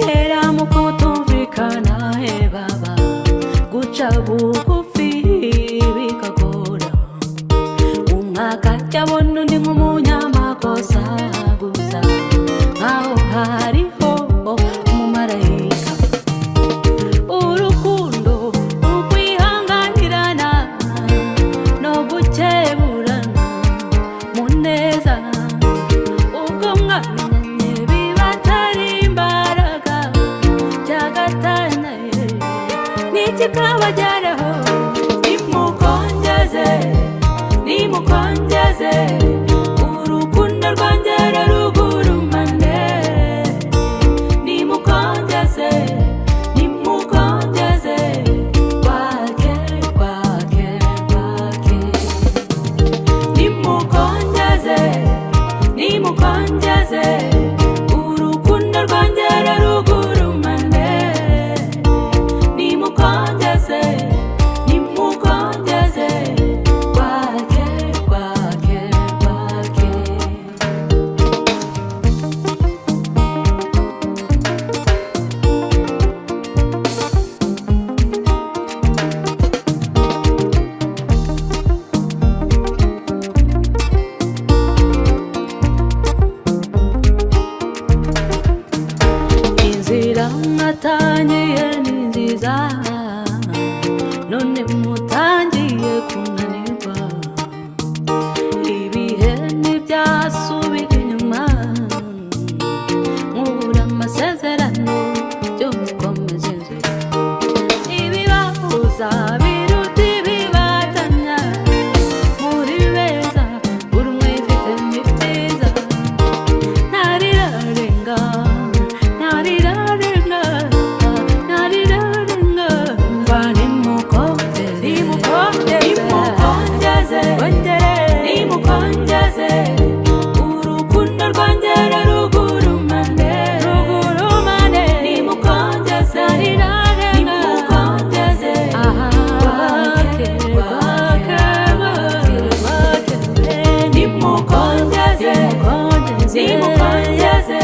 Bihera mu kutumvikana baba, guca bugufi bikagora. Umwaka cyabona undi nk'umunyamakosa gusa, nkaho hariho umumarayika. Urukundo ukwihanganirana no gukeburana mu neza, ubwo mwamenyanye biba atari imbaraga. Cyagatanya nikikabageraho, nimukongeze nimukongeze urukundo rwanjye rurugurumane. Nimukongeze nimukongeze kwake kwake kwake. Nimukongeze nimukongeze urukundo rwanjye rurugurumane. Nimukongeze nimukongeze kwake kwake kwake. Inzira mwatangiye ni nziza, none mutangiye kunanirwa. Ibihe ntibyasubira inyuma, mubura amasezerano byo mukomeza inzira. Ibibahuza biruta ibibatanya, muri beza buri umwe yifitemo ibyiza. Ntarirarenga ntarirarenga ntarirarenga. Umva nimukongeze nimukongeze nimukongeze urukundo rwanjye rurugurumane. Nimukongeze nimukongeze kwake kwake kwake. Nimukongeze nimukongeze